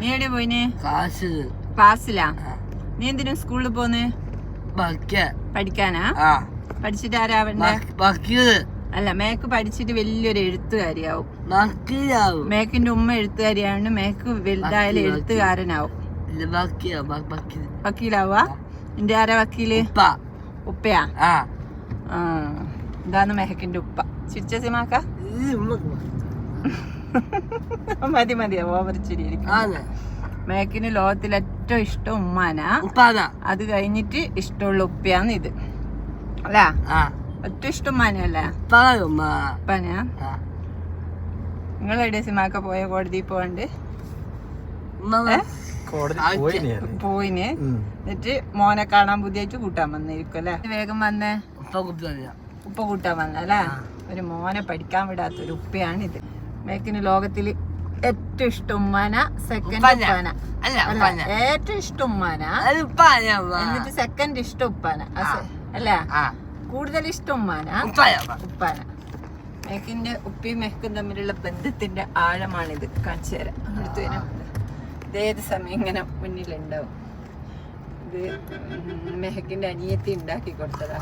നീ എവിടെ പോയിന്? ക്ലാസ്സിലാ? നീ എന്തിനാ സ്കൂളിൽ പോന്ന്? പഠിക്കാനാ? പഠിച്ചിട്ട് ആരാവണ്ടേ? അല്ല, മേക്ക് പഠിച്ചിട്ട് വലിയൊരു എഴുത്തുകാരിയാവും. മേക്കിന്റെ ഉമ്മ എഴുത്തുകാരിയാവുണ്ട്. മേക്ക് വലുതായാലും എഴുത്തുകാരനാവും. വക്കീലാവുക? നിന്റെ ആരാ വക്കീല്? ഉപ്പയാ? ഇതാന്ന് മെഹക്കിന്റെ ഉപ്പ. ചിരിച്ച സിമാക്ക? മതി മതിയാ, ഓവർ ചിരിയിരിക്കും. മേക്കിന് ലോകത്തിൽ ഏറ്റവും ഇഷ്ടം ഉമ്മാനാ. അത് കഴിഞ്ഞിട്ട് ഇഷ്ടമുള്ള ഉപ്പയാന്ന് ഇത് അല്ല? ഏറ്റവും ഇഷ്ടം ഉമ്മാനല്ലേ? ഉപ്പാനാ? നിങ്ങളെവിടെ സിമാക്ക പോയ കോടതി പോവാണ്ട്? പോയിന്. എന്നിട്ട് മോനെ കാണാൻ പുതിയായിട്ട് കൂട്ടാൻ വന്നിരിക്കും അല്ലേ? വേഗം വന്നേ. ഉപ്പ കൂട്ടാൻ വന്നല്ലേ? ഒരു മോനെ പഠിക്കാൻ വിടാത്തൊരു ഉപ്പയാണിത്. മേക്കിന് ലോകത്തില് ഏറ്റവും ഇഷ്ടം ഉമ്മാന, സെക്കൻഡ് ഉപ്പാന. ഏറ്റവും ഇഷ്ടം ഉമ്മാന, എന്നിട്ട് സെക്കൻഡ് ഇഷ്ടം ഉപ്പാന അല്ലേ? കൂടുതൽ ഇഷ്ടം ഉമ്മാന, ഉപ്പാന. മേക്കിന്റെ ഉപ്പയും മെഹക്കും തമ്മിലുള്ള ബന്ധത്തിന്റെ ആഴമാണിത്. കാണിച്ചു തരാം. അടുത്ത് വരാം. ഇതേത് സമയം ഇങ്ങനെ മുന്നിലുണ്ടാവും. ഇത് മെഹക്കിന്റെ അനിയത്തി ഉണ്ടാക്കി കൊടുത്തതാ.